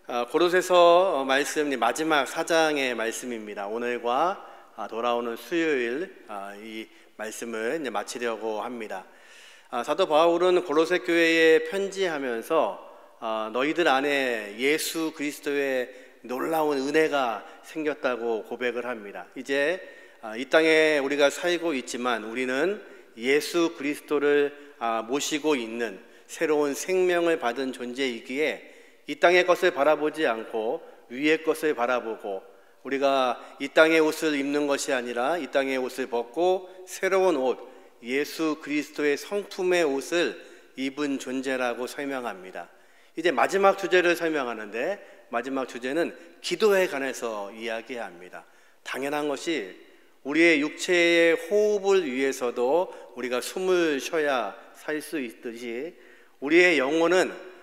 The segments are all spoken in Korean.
고로새서 말씀 마지막 4장의 말씀입니다. 오늘과 돌아오는 수요일 이 말씀을 이제 마치려고 합니다. 사도 바울은 고로새 교회에 편지하면서 너희들 안에 예수 그리스도의 놀라운 은혜가 생겼다고 고백을 합니다. 이제 이 땅에 우리가 살고 있지만 우리는 예수 그리스도를 모시고 있는 새로운 생명을 받은 존재이기에 이 땅의 것을 바라보지 않고 위의 것을 바라보고 우리가 이 땅의 옷을 입는 것이 아니라 이 땅의 옷을 벗고 새로운 옷, 예수 그리스도의 성품의 옷을 입은 존재라고 설명합니다. 이제 마지막 주제를 설명하는데 마지막 주제는 기도에 관해서 이야기합니다. 당연한 것이 우리의 육체의 호흡을 위해서도 우리가 숨을 쉬어야 살 수 있듯이 우리의 영혼은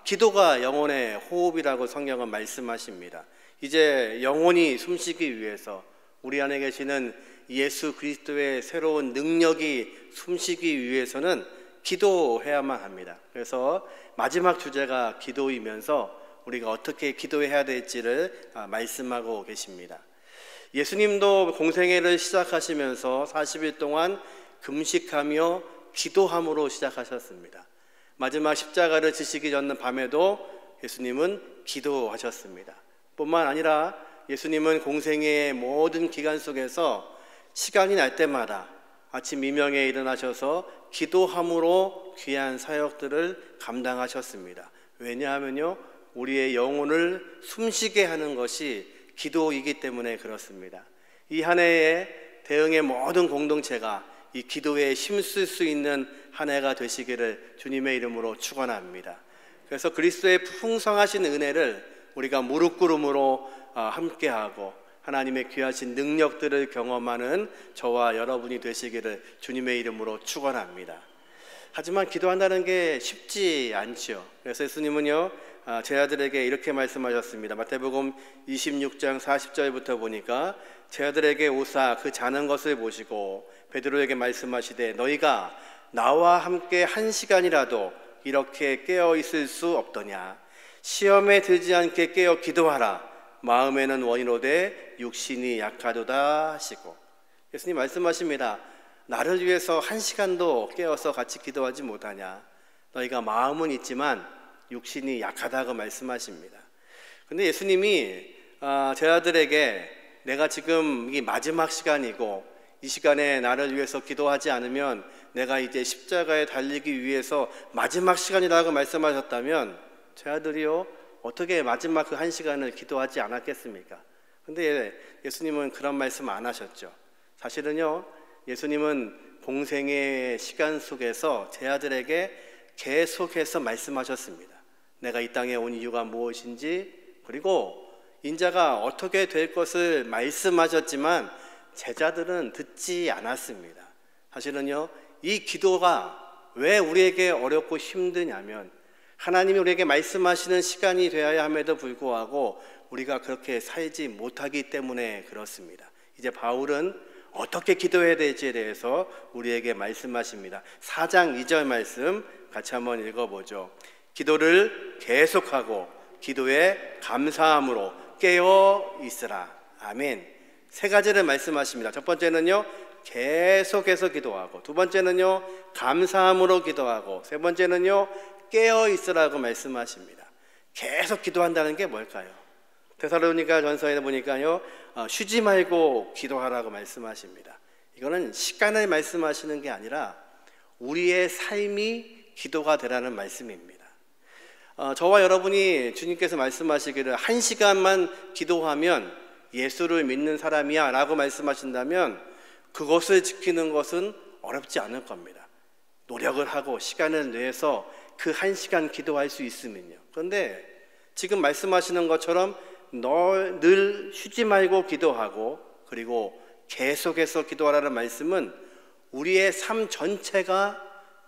기도가 영혼의 호흡이라고 성경은 말씀하십니다. 이제 영혼이 숨쉬기 위해서 우리 안에 계시는 예수 그리스도의 새로운 능력이 숨쉬기 위해서는 기도해야만 합니다. 그래서 마지막 주제가 기도이면서 우리가 어떻게 기도해야 될지를 말씀하고 계십니다. 예수님도 공생애를 시작하시면서 40일 동안 금식하며 기도함으로 시작하셨습니다. 마지막 십자가를 지시기 전 밤에도 예수님은 기도하셨습니다. 뿐만 아니라 예수님은 공생애의 모든 기간 속에서 시간이 날 때마다 아침 이명에 일어나셔서 기도함으로 귀한 사역들을 감당하셨습니다. 왜냐하면요, 우리의 영혼을 숨쉬게 하는 것이 기도이기 때문에 그렇습니다. 이 한 해에 대흥의 모든 공동체가 이 기도에 힘쓸 수 있는 한 해가 되시기를 주님의 이름으로 축원합니다. 그래서 그리스도의 풍성하신 은혜를 우리가 무릎 꿇음으로 함께하고 하나님의 귀하신 능력들을 경험하는 저와 여러분이 되시기를 주님의 이름으로 축원합니다. 하지만 기도한다는 게 쉽지 않죠. 그래서 예수님은요 제 아들에게 이렇게 말씀하셨습니다. 마태복음 26장 40절부터 보니까 제 아들에게 오사 그 자는 것을 보시고 베드로에게 말씀하시되 너희가 나와 함께 1시간이라도 이렇게 깨어 있을 수 없더냐. 시험에 들지 않게 깨어 기도하라. 마음에는 원이로되 육신이 약하도다 하시고, 예수님 말씀하십니다. 나를 위해서 1시간도 깨어서 같이 기도하지 못하냐. 너희가 마음은 있지만 육신이 약하다고 말씀하십니다. 근데 예수님이 제 아들에게 내가 지금 이 마지막 시간이고 이 시간에 나를 위해서 기도하지 않으면 내가 이제 십자가에 달리기 위해서 마지막 시간이라고 말씀하셨다면 제 아들이요 어떻게 마지막 그 1시간을 기도하지 않았겠습니까? 근데 예수님은 그런 말씀 안 하셨죠. 사실은요 예수님은 공생의 시간 속에서 제 아들에게 계속해서 말씀하셨습니다. 내가 이 땅에 온 이유가 무엇인지, 그리고 인자가 어떻게 될 것을 말씀하셨지만 제자들은 듣지 않았습니다. 사실은요 이 기도가 왜 우리에게 어렵고 힘드냐면 하나님이 우리에게 말씀하시는 시간이 되어야 함에도 불구하고 우리가 그렇게 살지 못하기 때문에 그렇습니다. 이제 바울은 어떻게 기도해야 될지에 대해서 우리에게 말씀하십니다. 4장 2절 말씀 같이 한번 읽어보죠. 기도를 계속하고 기도에 감사함으로 깨어 있으라. 아멘. 세 가지를 말씀하십니다. 첫 번째는요 계속해서 기도하고, 두 번째는요 감사함으로 기도하고, 세 번째는요 깨어 있으라고 말씀하십니다. 계속 기도한다는 게 뭘까요? 데살로니가 전서에 보니까요 쉬지 말고 기도하라고 말씀하십니다. 이거는 시간을 말씀하시는 게 아니라 우리의 삶이 기도가 되라는 말씀입니다. 저와 여러분이 주님께서 말씀하시기를 1시간만 기도하면 예수를 믿는 사람이야 라고 말씀하신다면 그것을 지키는 것은 어렵지 않을 겁니다. 노력을 하고 시간을 내서 그 1시간 기도할 수 있으면요. 그런데 지금 말씀하시는 것처럼 늘 쉬지 말고 기도하고 그리고 계속해서 기도하라는 말씀은 우리의 삶 전체가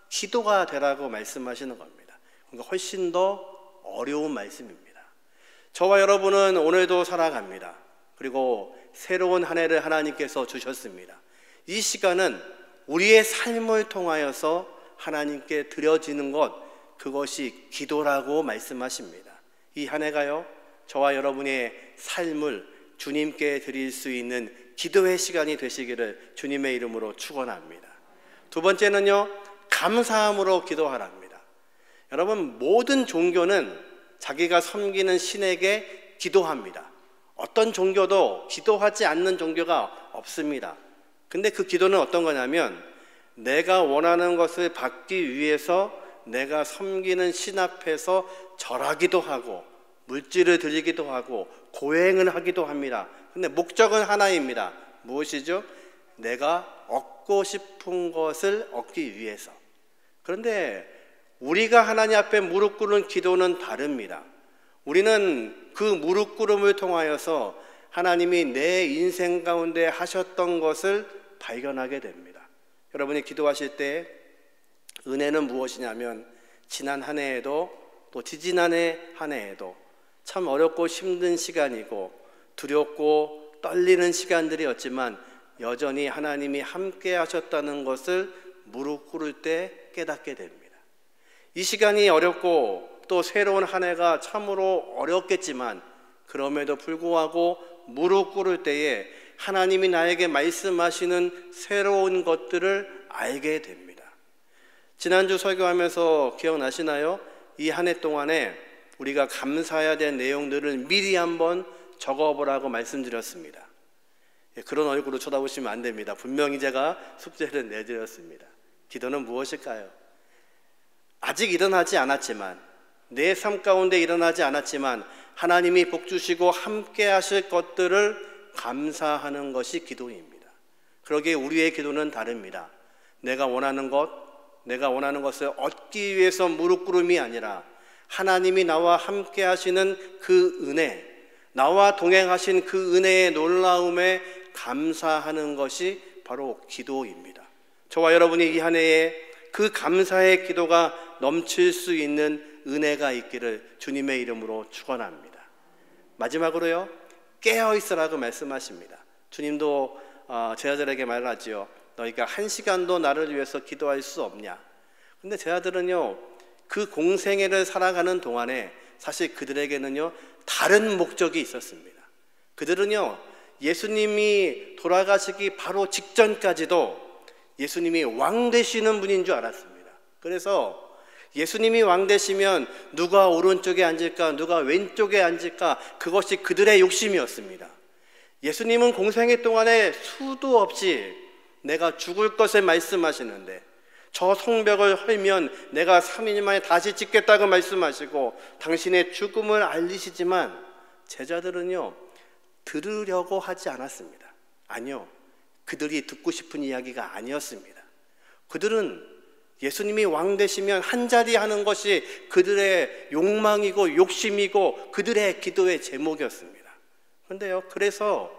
기도가 되라고 말씀하시는 겁니다. 그러니까 훨씬 더 어려운 말씀입니다. 저와 여러분은 오늘도 살아갑니다. 그리고 새로운 한 해를 하나님께서 주셨습니다. 이 시간은 우리의 삶을 통하여서 하나님께 드려지는 것, 그것이 기도라고 말씀하십니다. 이 한 해가요 저와 여러분의 삶을 주님께 드릴 수 있는 기도의 시간이 되시기를 주님의 이름으로 축원합니다. 두 번째는요, 감사함으로 기도하랍니다. 여러분, 모든 종교는 자기가 섬기는 신에게 기도합니다. 어떤 종교도 기도하지 않는 종교가 없습니다. 근데 그 기도는 어떤 거냐면, 내가 원하는 것을 받기 위해서 내가 섬기는 신 앞에서 절하기도 하고 물질을 드리기도 하고 고행을 하기도 합니다. 근데 목적은 하나입니다. 무엇이죠? 내가 얻고 싶은 것을 얻기 위해서. 그런데 우리가 하나님 앞에 무릎 꿇는 기도는 다릅니다. 우리는 그 무릎 꿇음을 통하여서 하나님이 내 인생 가운데 하셨던 것을 발견하게 됩니다. 여러분이 기도하실 때 은혜는 무엇이냐면, 지난 한 해에도 또 지지난해 한 해에도 참 어렵고 힘든 시간이고 두렵고 떨리는 시간들이었지만 여전히 하나님이 함께 하셨다는 것을 무릎 꿇을 때 깨닫게 됩니다. 이 시간이 어렵고 또 새로운 한 해가 참으로 어렵겠지만 그럼에도 불구하고 무릎 꿇을 때에 하나님이 나에게 말씀하시는 새로운 것들을 알게 됩니다. 지난주 설교하면서 기억나시나요? 이 한 해 동안에 우리가 감사해야 될 내용들을 미리 한번 적어보라고 말씀드렸습니다. 그런 얼굴로 쳐다보시면 안 됩니다. 분명히 제가 숙제를 내드렸습니다. 기도는 무엇일까요? 아직 일어나지 않았지만, 내 삶 가운데 일어나지 않았지만 하나님이 복 주시고 함께 하실 것들을 감사하는 것이 기도입니다. 그러기에 우리의 기도는 다릅니다. 내가 원하는 것을 얻기 위해서 무릎 꿇음이 아니라 하나님이 나와 함께 하시는 그 은혜, 나와 동행하신 그 은혜의 놀라움에 감사하는 것이 바로 기도입니다. 저와 여러분이 이 한 해에 그 감사의 기도가 넘칠 수 있는 은혜가 있기를 주님의 이름으로 축원합니다. 마지막으로요, 깨어있으라고 말씀하십니다. 주님도 제자들에게 말하지요. 너희가 한 시간도 나를 위해서 기도할 수 없냐? 근데 제자들은요, 그 공생애를 살아가는 동안에 사실 그들에게는요, 다른 목적이 있었습니다. 그들은요, 예수님이 돌아가시기 바로 직전까지도 예수님이 왕 되시는 분인 줄 알았습니다. 그래서 예수님이 왕 되시면 누가 오른쪽에 앉을까, 누가 왼쪽에 앉을까, 그것이 그들의 욕심이었습니다. 예수님은 공생애 동안에 수도 없이 내가 죽을 것을 말씀하시는데, 저 성벽을 헐면 내가 3일 만에 다시 짓겠다고 말씀하시고 당신의 죽음을 알리시지만 제자들은요, 들으려고 하지 않았습니다. 아니요, 그들이 듣고 싶은 이야기가 아니었습니다. 그들은 예수님이 왕 되시면 한자리 하는 것이 그들의 욕망이고 욕심이고 그들의 기도의 제목이었습니다. 그런데요, 그래서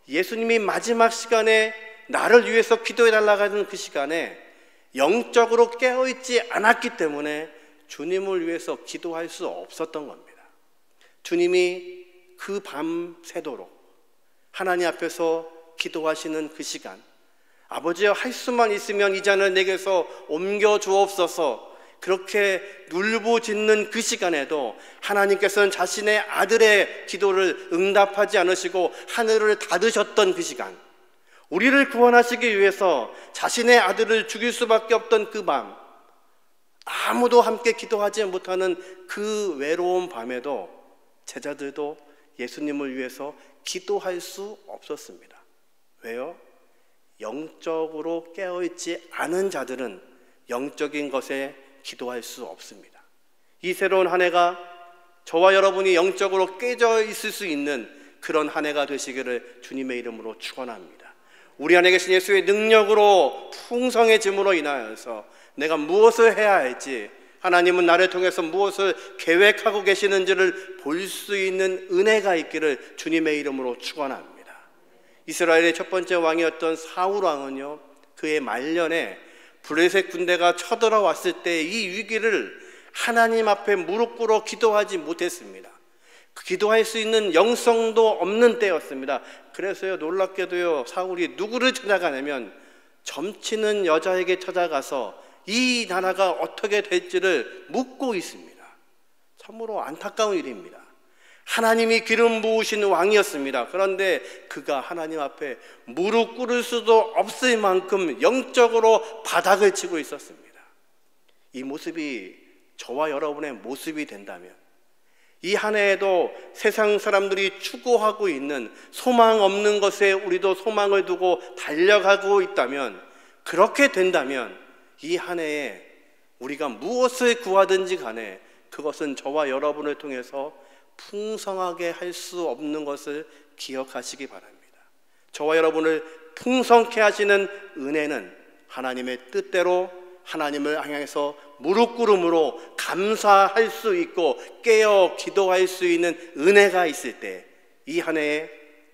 예수님이 마지막 시간에 나를 위해서 기도해 달라고 하는 그 시간에 영적으로 깨어있지 않았기 때문에 주님을 위해서 기도할 수 없었던 겁니다. 주님이 그 밤 새도록 하나님 앞에서 기도하시는 그 시간, 아버지여, 할 수만 있으면 이 잔을 내게서 옮겨 주옵소서, 그렇게 눌부짖는 그 시간에도 하나님께서는 자신의 아들의 기도를 응답하지 않으시고 하늘을 닫으셨던 그 시간, 우리를 구원하시기 위해서 자신의 아들을 죽일 수밖에 없던 그 밤, 아무도 함께 기도하지 못하는 그 외로운 밤에도 제자들도 예수님을 위해서 기도할 수 없었습니다. 왜요? 영적으로 깨어있지 않은 자들은 영적인 것에 기도할 수 없습니다. 이 새로운 한 해가 저와 여러분이 영적으로 깨져 있을 수 있는 그런 한 해가 되시기를 주님의 이름으로 축원합니다. 우리 안에 계신 예수의 능력으로 풍성해짐으로 인하여서 내가 무엇을 해야 할지, 하나님은 나를 통해서 무엇을 계획하고 계시는지를 볼 수 있는 은혜가 있기를 주님의 이름으로 축원합니다. 이스라엘의 첫 번째 왕이었던 사울 왕은요, 그의 말년에 블레셋 군대가 쳐들어왔을 때 이 위기를 하나님 앞에 무릎 꿇어 기도하지 못했습니다. 기도할 수 있는 영성도 없는 때였습니다. 그래서요, 놀랍게도요, 사울이 누구를 찾아가냐면 점치는 여자에게 찾아가서 이 나라가 어떻게 될지를 묻고 있습니다. 참으로 안타까운 일입니다. 하나님이 기름 부으신 왕이었습니다. 그런데 그가 하나님 앞에 무릎 꿇을 수도 없을 만큼 영적으로 바닥을 치고 있었습니다. 이 모습이 저와 여러분의 모습이 된다면, 이 한 해에도 세상 사람들이 추구하고 있는 소망 없는 것에 우리도 소망을 두고 달려가고 있다면, 그렇게 된다면 이 한 해에 우리가 무엇을 구하든지 간에 그것은 저와 여러분을 통해서 풍성하게 할 수 없는 것을 기억하시기 바랍니다. 저와 여러분을 풍성케 하시는 은혜는 하나님의 뜻대로 하나님을 향해서 무릎 꿇음으로 감사할 수 있고 깨어 기도할 수 있는 은혜가 있을 때, 이 한 해에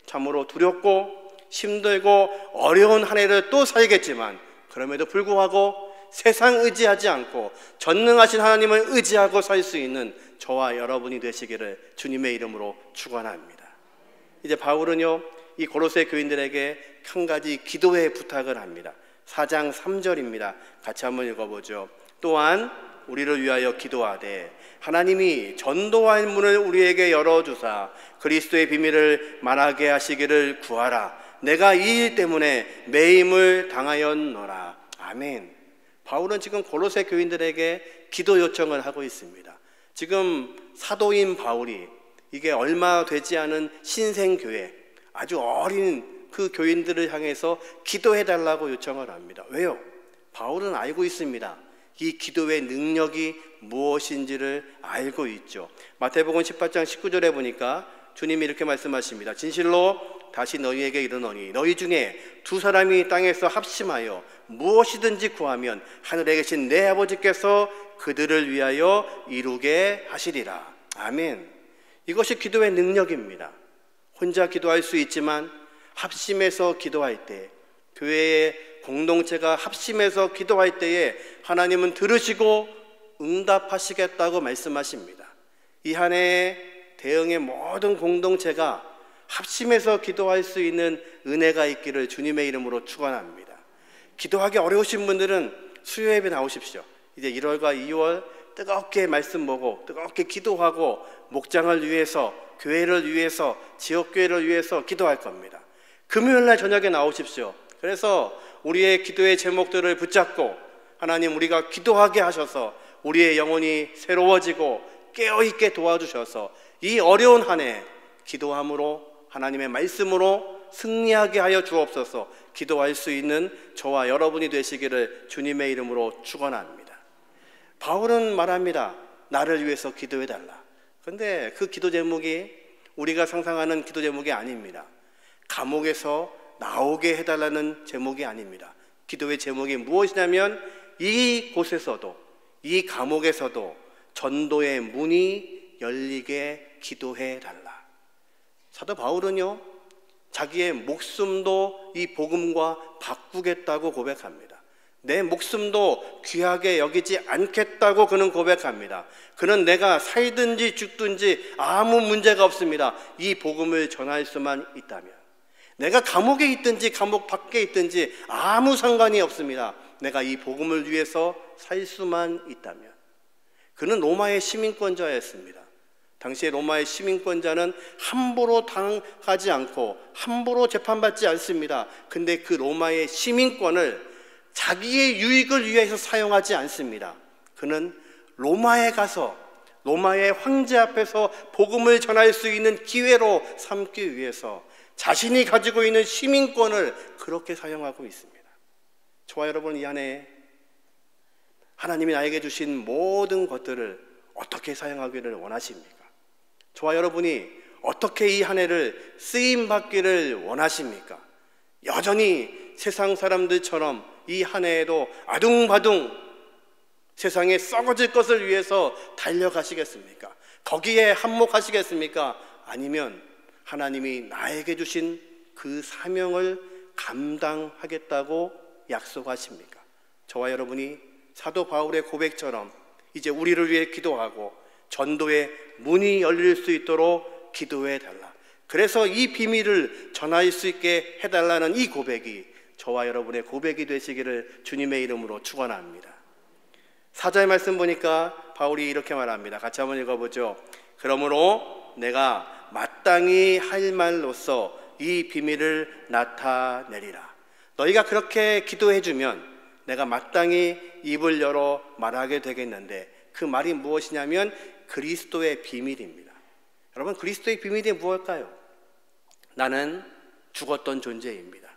참으로 두렵고 힘들고 어려운 한 해를 또 살겠지만, 그럼에도 불구하고 세상 의지하지 않고 전능하신 하나님을 의지하고 살 수 있는 저와 여러분이 되시기를 주님의 이름으로 축원합니다. 이제 바울은요, 이 고로새 교인들에게 한 가지 기도의 부탁을 합니다. 4장 3절입니다. 같이 한번 읽어보죠. 또한 우리를 위하여 기도하되 하나님이 전도할 문을 우리에게 열어주사 그리스도의 비밀을 말하게 하시기를 구하라. 내가 이 일 때문에 매임을 당하였노라. 아멘. 바울은 지금 고로새 교인들에게 기도 요청을 하고 있습니다. 지금 사도인 바울이, 이게 얼마 되지 않은 신생교회, 아주 어린 그 교인들을 향해서 기도해달라고 요청을 합니다. 왜요? 바울은 알고 있습니다. 이 기도의 능력이 무엇인지를 알고 있죠. 마태복음 18장 19절에 보니까 주님이 이렇게 말씀하십니다. 진실로 다시 너희에게 이르노니 너희 중에 두 사람이 땅에서 합심하여 무엇이든지 구하면 하늘에 계신 내 아버지께서 그들을 위하여 이루게 하시리라. 아멘. 이것이 기도의 능력입니다. 혼자 기도할 수 있지만 합심해서 기도할 때, 교회의 공동체가 합심해서 기도할 때에 하나님은 들으시고 응답하시겠다고 말씀하십니다. 이 한 해에 대응의 모든 공동체가 합심해서 기도할 수 있는 은혜가 있기를 주님의 이름으로 축원합니다. 기도하기 어려우신 분들은 수요 예배 나오십시오. 이제 1월과 2월 뜨겁게 말씀 보고 뜨겁게 기도하고 목장을 위해서, 교회를 위해서, 지역교회를 위해서 기도할 겁니다. 금요일날 저녁에 나오십시오. 그래서 우리의 기도의 제목들을 붙잡고 하나님, 우리가 기도하게 하셔서 우리의 영혼이 새로워지고 깨어있게 도와주셔서 이 어려운 한 해 기도함으로, 하나님의 말씀으로 승리하게 하여 주옵소서. 기도할 수 있는 저와 여러분이 되시기를 주님의 이름으로 축원합니다. 바울은 말합니다. 나를 위해서 기도해달라. 그런데 그 기도 제목이 우리가 상상하는 기도 제목이 아닙니다. 감옥에서 나오게 해달라는 제목이 아닙니다. 기도의 제목이 무엇이냐면 이곳에서도, 이 감옥에서도 전도의 문이 열리게 기도해달라. 사도 바울은요, 자기의 목숨도 이 복음과 바꾸겠다고 고백합니다. 내 목숨도 귀하게 여기지 않겠다고 그는 고백합니다. 그는 내가 살든지 죽든지 아무 문제가 없습니다. 이 복음을 전할 수만 있다면. 내가 감옥에 있든지 감옥 밖에 있든지 아무 상관이 없습니다. 내가 이 복음을 위해서 살 수만 있다면. 그는 로마의 시민권자였습니다. 당시에 로마의 시민권자는 함부로 당하지 않고 함부로 재판받지 않습니다. 근데 그 로마의 시민권을 자기의 유익을 위해서 사용하지 않습니다. 그는 로마에 가서 로마의 황제 앞에서 복음을 전할 수 있는 기회로 삼기 위해서 자신이 가지고 있는 시민권을 그렇게 사용하고 있습니다. 저와 여러분, 이 안에 하나님이 나에게 주신 모든 것들을 어떻게 사용하기를 원하십니까? 저와 여러분이 어떻게 이 한 해를 쓰임받기를 원하십니까? 여전히 세상 사람들처럼 이 한 해에도 아둥바둥 세상에 썩어질 것을 위해서 달려가시겠습니까? 거기에 한몫하시겠습니까? 아니면 하나님이 나에게 주신 그 사명을 감당하겠다고 약속하십니까? 저와 여러분이 사도 바울의 고백처럼 이제 우리를 위해 기도하고 전도의 문이 열릴 수 있도록 기도해 달라. 그래서 이 비밀을 전할 수 있게 해달라는 이 고백이 저와 여러분의 고백이 되시기를 주님의 이름으로 축원합니다. 4절 말씀 보니까 바울이 이렇게 말합니다. 같이 한번 읽어보죠. 그러므로 내가 마땅히 할 말로써 이 비밀을 나타내리라. 너희가 그렇게 기도해주면 내가 마땅히 입을 열어 말하게 되겠는데, 그 말이 무엇이냐면 그리스도의 비밀입니다. 여러분, 그리스도의 비밀이 무엇일까요? 나는 죽었던 존재입니다.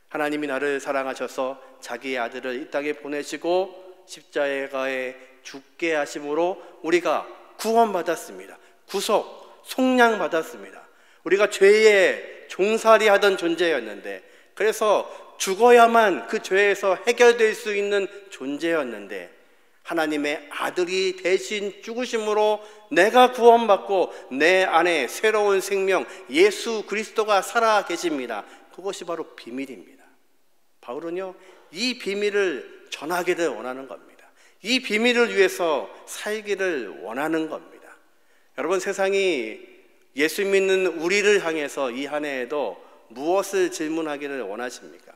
하나님이 나를 사랑하셔서 자기의 아들을 이 땅에 보내시고 십자가에 죽게 하심으로 우리가 구원받았습니다. 구속, 속량받았습니다. 우리가 죄에 종살이 하던 존재였는데, 그래서 죽어야만 그 죄에서 해결될 수 있는 존재였는데, 하나님의 아들이 대신 죽으심으로 내가 구원받고 내 안에 새로운 생명 예수 그리스도가 살아 계십니다. 그것이 바로 비밀입니다. 바울은요, 이 비밀을 전하기를 원하는 겁니다. 이 비밀을 위해서 살기를 원하는 겁니다. 여러분, 세상이 예수 믿는 우리를 향해서 이 한 해에도 무엇을 질문하기를 원하십니까?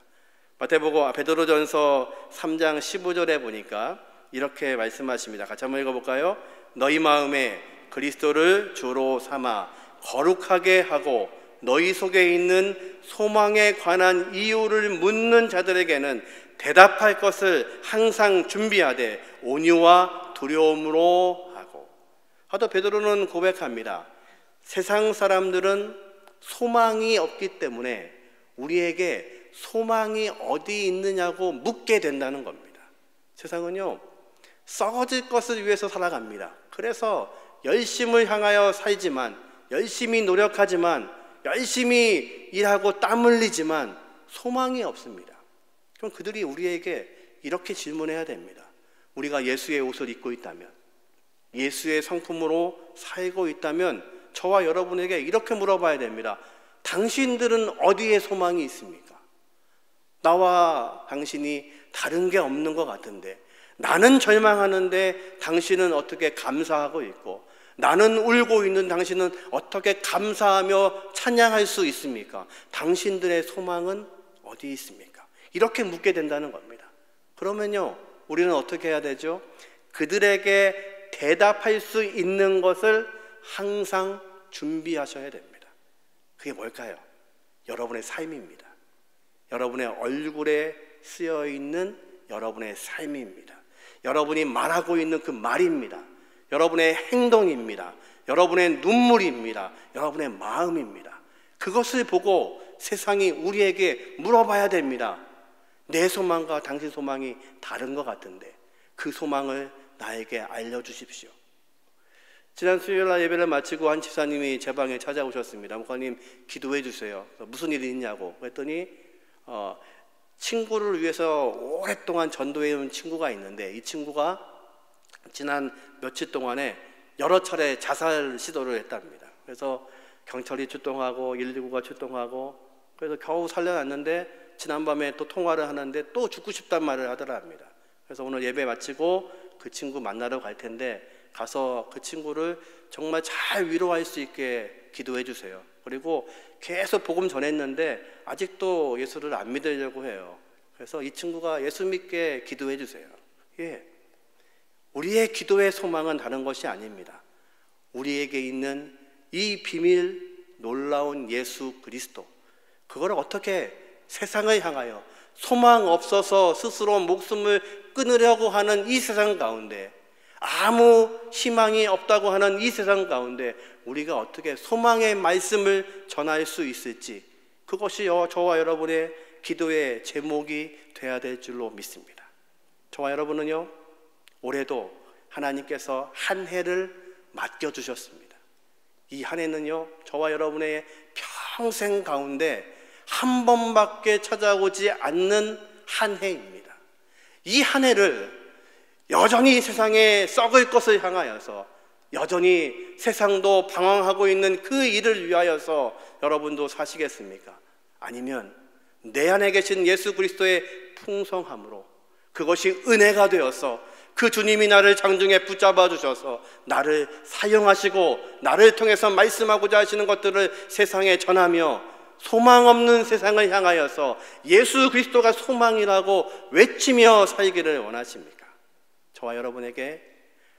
마태복음 베드로전서 3장 15절에 보니까 이렇게 말씀하십니다. 같이 한번 읽어볼까요? 너희 마음에 그리스도를 주로 삼아 거룩하게 하고 너희 속에 있는 소망에 관한 이유를 묻는 자들에게는 대답할 것을 항상 준비하되 온유와 두려움으로 하고. 하도 베드로는 고백합니다. 세상 사람들은 소망이 없기 때문에 우리에게 소망이 어디 있느냐고 묻게 된다는 겁니다. 세상은요, 썩어질 것을 위해서 살아갑니다. 그래서 열심을 향하여 살지만, 열심히 노력하지만, 열심히 일하고 땀 흘리지만 소망이 없습니다. 그럼 그들이 우리에게 이렇게 질문해야 됩니다. 우리가 예수의 옷을 입고 있다면, 예수의 성품으로 살고 있다면 저와 여러분에게 이렇게 물어봐야 됩니다. 당신들은 어디에 소망이 있습니까? 나와 당신이 다른 게 없는 것 같은데, 나는 절망하는데 당신은 어떻게 감사하고 있고, 나는 울고 있는 당신은 어떻게 감사하며 찬양할 수 있습니까? 당신들의 소망은 어디 있습니까? 이렇게 묻게 된다는 겁니다. 그러면요, 우리는 어떻게 해야 되죠? 그들에게 대답할 수 있는 것을 항상 준비하셔야 됩니다. 그게 뭘까요? 여러분의 삶입니다. 여러분의 얼굴에 쓰여 있는 여러분의 삶입니다. 여러분이 말하고 있는 그 말입니다. 여러분의 행동입니다. 여러분의 눈물입니다. 여러분의 마음입니다. 그것을 보고 세상이 우리에게 물어봐야 됩니다. 내 소망과 당신 소망이 다른 것 같은데 그 소망을 나에게 알려주십시오. 지난 수요일날 예배를 마치고 한 집사님이 제 방에 찾아오셨습니다. 목사님, 기도해 주세요. 무슨 일이 있냐고 그랬더니 친구를 위해서 오랫동안 전도해 온 친구가 있는데, 이 친구가 지난 며칠 동안에 여러 차례 자살 시도를 했답니다. 그래서 경찰이 출동하고 119가 출동하고, 그래서 겨우 살려놨는데 지난밤에 또 통화를 하는데 또 죽고 싶단 말을 하더랍니다. 그래서 오늘 예배 마치고 그 친구 만나러 갈 텐데 가서 그 친구를 정말 잘 위로할 수 있게 기도해 주세요. 그리고 계속 복음 전했는데 아직도 예수를 안 믿으려고 해요. 그래서 이 친구가 예수 믿게 기도해 주세요. 예. 우리의 기도의 소망은 다른 것이 아닙니다. 우리에게 있는 이 비밀, 놀라운 예수 그리스도, 그거를 어떻게 세상을 향하여 소망 없어서 스스로 목숨을 끊으려고 하는 이 세상 가운데, 아무 희망이 없다고 하는 이 세상 가운데 우리가 어떻게 소망의 말씀을 전할 수 있을지, 그것이 저와 여러분의 기도의 제목이 돼야 될 줄로 믿습니다. 저와 여러분은요, 올해도 하나님께서 한 해를 맡겨주셨습니다. 이 한 해는요, 저와 여러분의 평생 가운데 한 번밖에 찾아오지 않는 한 해입니다. 이 한 해를 여전히 세상에 썩을 것을 향하여서, 여전히 세상도 방황하고 있는 그 일을 위하여서 여러분도 사시겠습니까? 아니면 내 안에 계신 예수 그리스도의 풍성함으로 그것이 은혜가 되어서 그 주님이 나를 장중에 붙잡아 주셔서 나를 사용하시고 나를 통해서 말씀하고자 하시는 것들을 세상에 전하며 소망 없는 세상을 향하여서 예수 그리스도가 소망이라고 외치며 살기를 원하십니까? 저와 여러분에게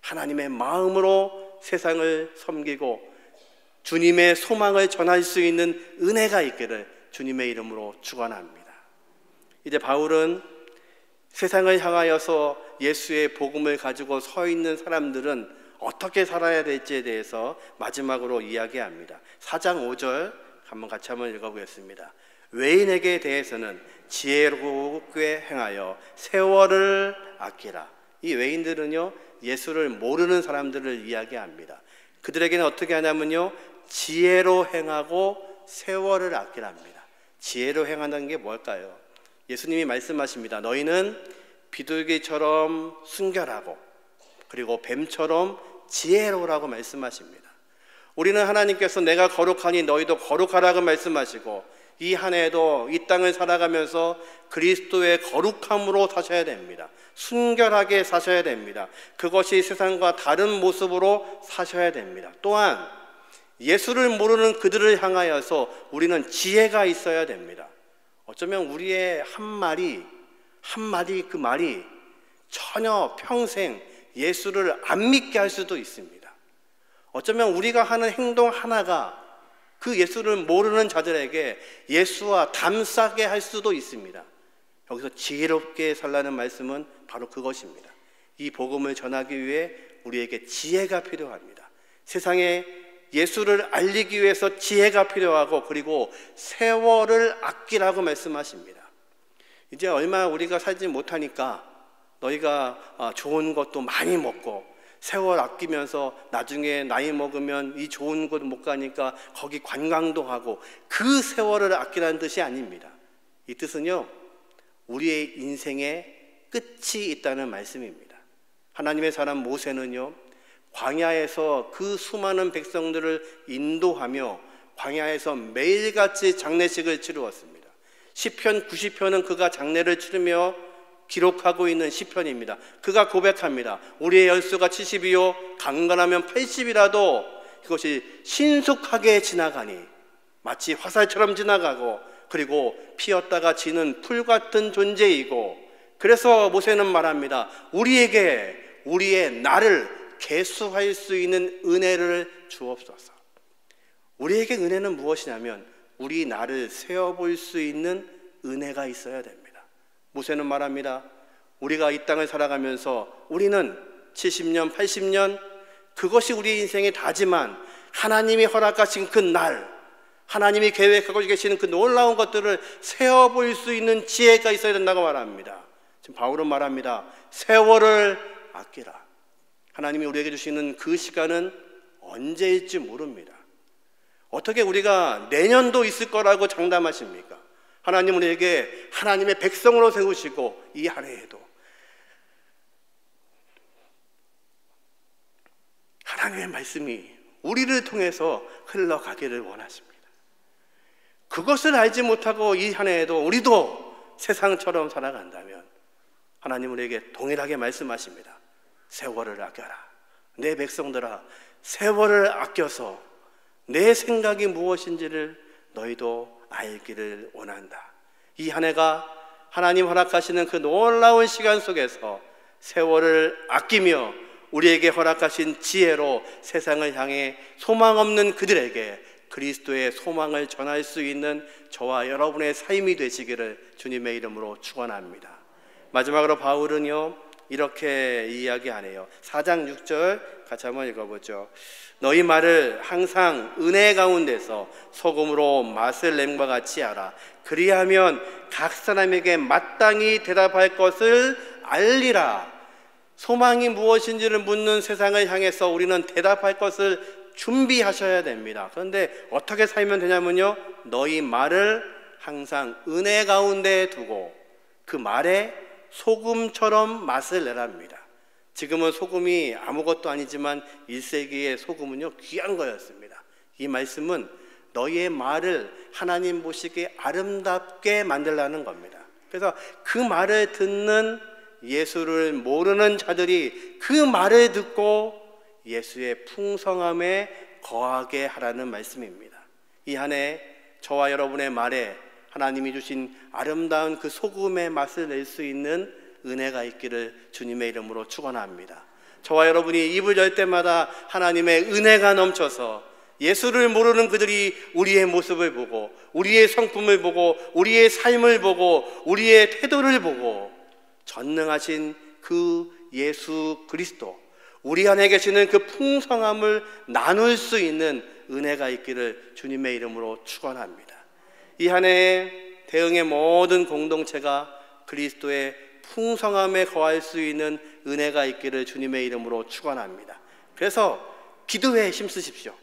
하나님의 마음으로 세상을 섬기고 주님의 소망을 전할 수 있는 은혜가 있기를 주님의 이름으로 축원합니다. 이제 바울은 세상을 향하여서 예수의 복음을 가지고 서 있는 사람들은 어떻게 살아야 될지에 대해서 마지막으로 이야기합니다. 4장 5절 한번 같이 읽어보겠습니다. 외인에게 대해서는 지혜롭게 행하여 세월을 아끼라. 이 외인들은요, 예수를 모르는 사람들을 이야기합니다. 그들에게는 어떻게 하냐면요, 지혜로 행하고 세월을 아끼랍니다. 지혜로 행한다는 게 뭘까요? 예수님이 말씀하십니다. 너희는 비둘기처럼 순결하고 그리고 뱀처럼 지혜로우라고 말씀하십니다. 우리는 하나님께서 내가 거룩하니 너희도 거룩하라고 말씀하시고 이 한 해도 이 땅을 살아가면서 그리스도의 거룩함으로 사셔야 됩니다. 순결하게 사셔야 됩니다. 그것이 세상과 다른 모습으로 사셔야 됩니다. 또한 예수를 모르는 그들을 향하여서 우리는 지혜가 있어야 됩니다. 어쩌면 우리의 한마디 그 말이 전혀 평생 예수를 안 믿게 할 수도 있습니다. 어쩌면 우리가 하는 행동 하나가 그 예수를 모르는 자들에게 예수와 담싸게 할 수도 있습니다. 여기서 지혜롭게 살라는 말씀은 바로 그것입니다. 이 복음을 전하기 위해 우리에게 지혜가 필요합니다. 세상에 예수를 알리기 위해서 지혜가 필요하고 그리고 세월을 아끼라고 말씀하십니다. 이제 얼마 우리가 살지 못하니까 너희가 좋은 것도 많이 먹고 세월 아끼면서 나중에 나이 먹으면 이 좋은 곳 못 가니까 거기 관광도 하고 그 세월을 아끼라는 뜻이 아닙니다. 이 뜻은요, 우리의 인생에 끝이 있다는 말씀입니다. 하나님의 사람 모세는요, 광야에서 그 수많은 백성들을 인도하며 광야에서 매일같이 장례식을 치루었습니다. 시편 90편은 그가 장례를 치르며 기록하고 있는 시편입니다. 그가 고백합니다. 우리의 열수가 70이요 강건하면 80이라도 그것이 신속하게 지나가니 마치 화살처럼 지나가고 그리고 피었다가 지는 풀 같은 존재이고, 그래서 모세는 말합니다. 우리에게 우리의 날을 계수할 수 있는 은혜를 주옵소서. 우리에게 은혜는 무엇이냐면 우리 날을 세어볼 수 있는 은혜가 있어야 됩니다. 모세는 말합니다. 우리가 이 땅을 살아가면서 우리는 70년, 80년 그것이 우리 인생의 다지만 하나님이 허락하신 그 날, 하나님이 계획하고 계시는 그 놀라운 것들을 세어볼 수 있는 지혜가 있어야 된다고 말합니다. 지금 바울은 말합니다. 세월을 아끼라. 하나님이 우리에게 주시는 그 시간은 언제일지 모릅니다. 어떻게 우리가 내년도 있을 거라고 장담하십니까? 하나님 우리에게 하나님의 백성으로 세우시고 이 한 해에도 하나님의 말씀이 우리를 통해서 흘러가기를 원하십니다. 그것을 알지 못하고 이 한 해에도 우리도 세상처럼 살아간다면 하나님 우리에게 동일하게 말씀하십니다. 세월을 아껴라. 내 백성들아, 세월을 아껴서 내 생각이 무엇인지를 너희도 알기를 원한다. 이 한 해가 하나님 허락하시는 그 놀라운 시간 속에서 세월을 아끼며 우리에게 허락하신 지혜로 세상을 향해 소망 없는 그들에게 그리스도의 소망을 전할 수 있는 저와 여러분의 삶이 되시기를 주님의 이름으로 축원합니다. 마지막으로 바울은요 이렇게 이야기하네요. 4장 6절 같이 한번 읽어보죠. 너희 말을 항상 은혜 가운데서 소금으로 맛을 냄과 같이 하라. 그리하면 각 사람에게 마땅히 대답할 것을 알리라. 소망이 무엇인지를 묻는 세상을 향해서 우리는 대답할 것을 준비하셔야 됩니다. 그런데 어떻게 살면 되냐면요, 너희 말을 항상 은혜 가운데 두고 그 말에 소금처럼 맛을 내랍니다. 지금은 소금이 아무것도 아니지만 1세기의 소금은요 귀한 거였습니다. 이 말씀은 너희의 말을 하나님 보시기에 아름답게 만들라는 겁니다. 그래서 그 말을 듣는 예수를 모르는 자들이 그 말을 듣고 예수의 풍성함에 거하게 하라는 말씀입니다. 이 한 해 저와 여러분의 말에 하나님이 주신 아름다운 그 소금의 맛을 낼 수 있는 은혜가 있기를 주님의 이름으로 축원합니다. 저와 여러분이 입을 열 때마다 하나님의 은혜가 넘쳐서 예수를 모르는 그들이 우리의 모습을 보고, 우리의 성품을 보고, 우리의 삶을 보고, 우리의 태도를 보고 전능하신 그 예수 그리스도, 우리 안에 계시는 그 풍성함을 나눌 수 있는 은혜가 있기를 주님의 이름으로 축원합니다. 이 한 해에 대흥의 모든 공동체가 그리스도의 풍성함에 거할 수 있는 은혜가 있기를 주님의 이름으로 축원합니다. 그래서 기도에 힘쓰십시오.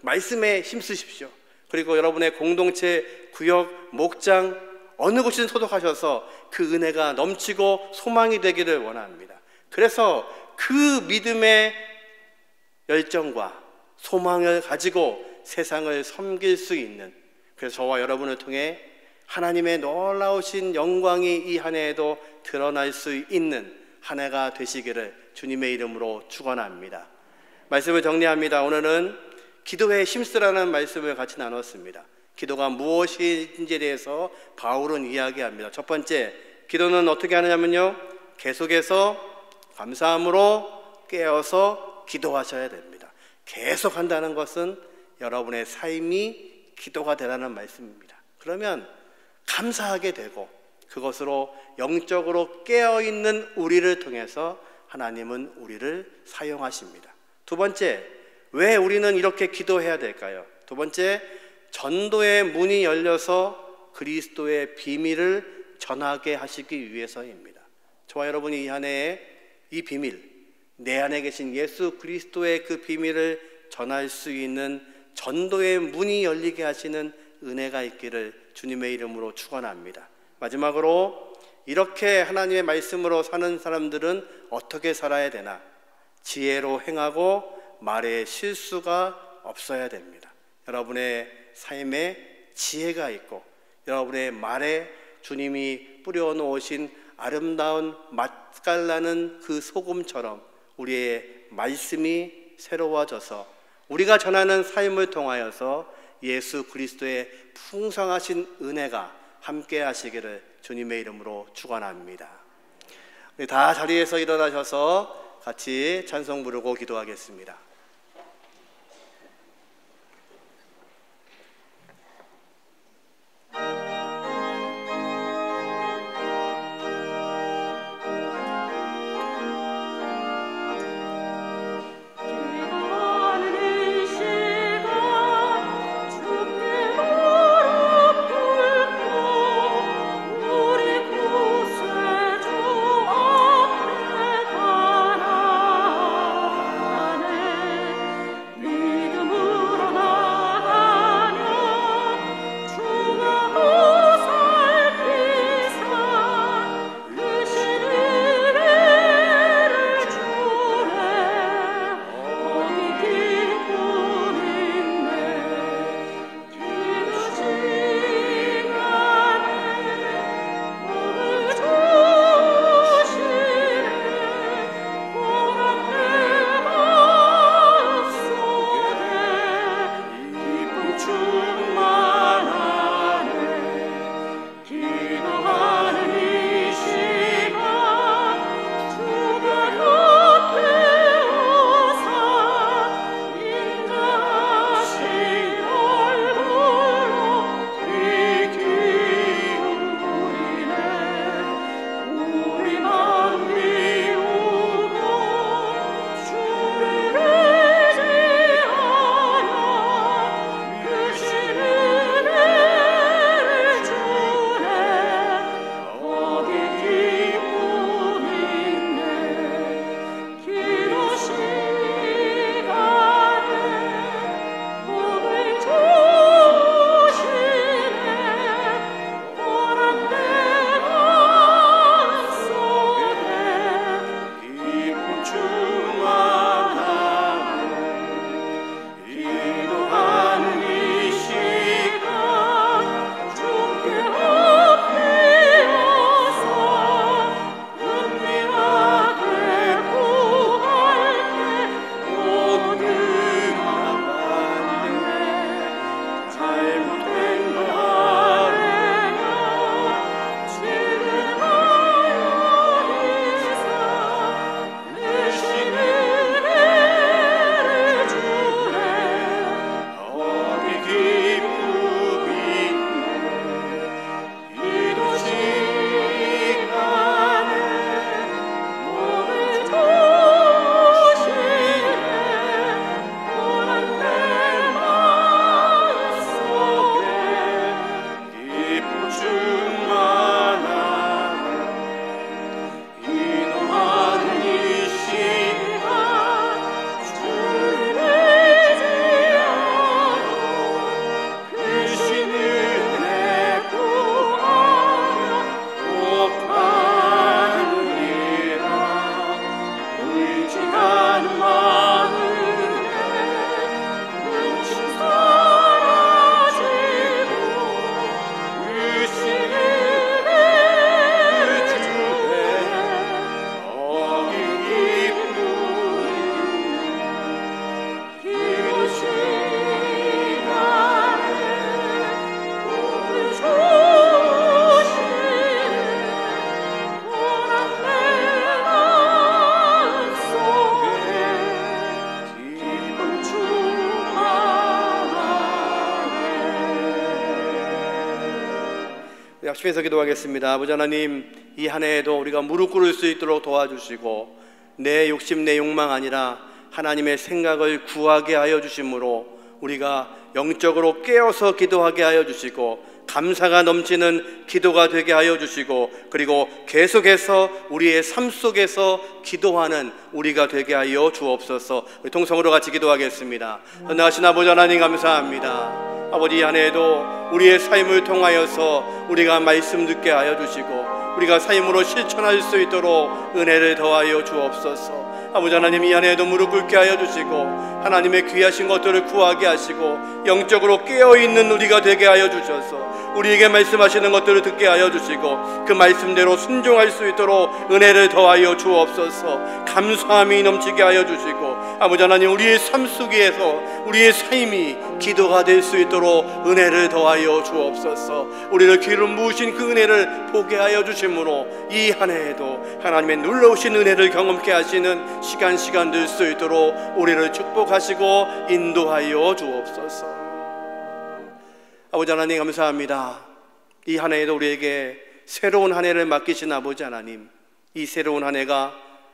말씀에 힘쓰십시오. 그리고 여러분의 공동체, 구역, 목장 어느 곳이든 소독하셔서 그 은혜가 넘치고 소망이 되기를 원합니다. 그래서 그 믿음의 열정과 소망을 가지고 세상을 섬길 수 있는, 그래서 저와 여러분을 통해 하나님의 놀라우신 영광이 이 한 해에도 드러날 수 있는 한 해가 되시기를 주님의 이름으로 축원합니다. 말씀을 정리합니다. 오늘은 기도에 힘쓰라는 말씀을 같이 나눴습니다. 기도가 무엇인지에 대해서 바울은 이야기합니다. 첫 번째, 기도는 어떻게 하느냐면요, 계속해서 감사함으로 깨어서 기도하셔야 됩니다. 계속 한다는 것은 여러분의 삶이 기도가 되라는 말씀입니다. 그러면 감사하게 되고 그것으로 영적으로 깨어있는 우리를 통해서 하나님은 우리를 사용하십니다. 두 번째, 왜 우리는 이렇게 기도해야 될까요? 두 번째, 전도의 문이 열려서 그리스도의 비밀을 전하게 하시기 위해서입니다. 저와 여러분이 이 한 해에 이 비밀, 내 안에 계신 예수 그리스도의 그 비밀을 전할 수 있는 전도의 문이 열리게 하시는 은혜가 있기를 주님의 이름으로 축원합니다. 마지막으로, 이렇게 하나님의 말씀으로 사는 사람들은 어떻게 살아야 되나? 지혜로 행하고 말에 실수가 없어야 됩니다. 여러분의 삶에 지혜가 있고 여러분의 말에 주님이 뿌려놓으신 아름다운 맛깔나는 그 소금처럼 우리의 말씀이 새로워져서 우리가 전하는 삶을 통하여서 예수 그리스도의 풍성하신 은혜가 함께 하시기를 주님의 이름으로 축원합니다. 우리 다 자리에서 일어나셔서 같이 찬송 부르고 기도하겠습니다. 약속해서 기도하겠습니다. 아버지 하나님, 이 한 해에도 우리가 무릎 꿇을 수 있도록 도와주시고 내 욕심 내 욕망 아니라 하나님의 생각을 구하게 하여 주심으로 우리가 영적으로 깨어서 기도하게 하여 주시고 감사가 넘치는 기도가 되게 하여 주시고 그리고 계속해서 우리의 삶 속에서 기도하는 우리가 되게 하여 주옵소서. 우리 통성으로 같이 기도하겠습니다. 전능하신 아버지 하나님 감사합니다. 아버지, 이 한 해에도 우리의 삶을 통하여서 우리가 말씀 듣게 하여 주시고 우리가 삶으로 실천할 수 있도록 은혜를 더하여 주옵소서. 아버지 하나님, 이 한 해에도 무릎 꿇게 하여 주시고 하나님의 귀하신 것들을 구하게 하시고 영적으로 깨어있는 우리가 되게 하여 주셔서 우리에게 말씀하시는 것들을 듣게 하여 주시고 그 말씀대로 순종할 수 있도록 은혜를 더하여 주옵소서. 감사함이 넘치게 하여 주시고 아버지 하나님, 우리의 삶 속에서 우리의 삶이 기도가 될 수 있도록 은혜를 더하여 주옵소서. 우리를 기름 부으신 그 은혜를 보게 하여 주심으로 이 한 해에도 하나님의 놀라우신 은혜를 경험케 하시는 시간 될 수 있도록 우리를 축복하시고 인도하여 주옵소서. 아버지 하나님 감사합니다. 이 한 해에도 우리에게 새로운 한 해를 맡기신 아버지 하나님, 이 새로운 한 해가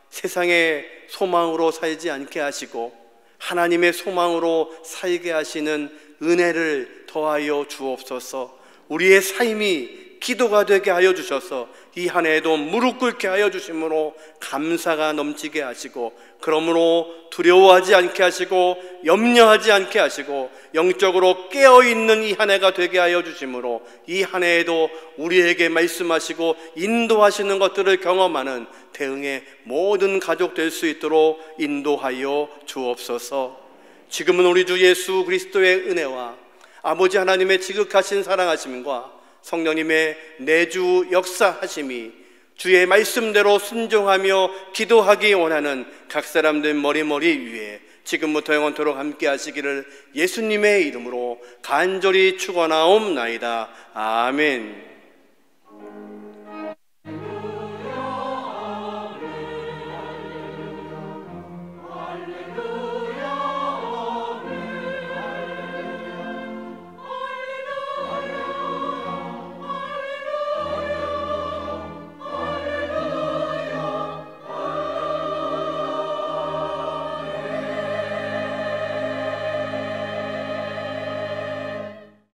세상의 소망으로 살지 않게 하시고 하나님의 소망으로 살게 하시는 은혜를 더하여 주옵소서. 우리의 삶이 기도가 되게 하여 주셔서 이 한 해에도 무릎 꿇게 하여 주심으로 감사가 넘치게 하시고 그러므로 두려워하지 않게 하시고 염려하지 않게 하시고 영적으로 깨어있는 이 한 해가 되게 하여 주심으로 이 한 해에도 우리에게 말씀하시고 인도하시는 것들을 경험하는 대응의 모든 가족 될 수 있도록 인도하여 주옵소서. 지금은 우리 주 예수 그리스도의 은혜와 아버지 하나님의 지극하신 사랑하심과 성령님의 내주 역사하심이 주의 말씀대로 순종하며 기도하기 원하는 각 사람들 머리머리 위에 지금부터 영원토록 함께 하시기를 예수님의 이름으로 간절히 축원하옵나이다. 아멘.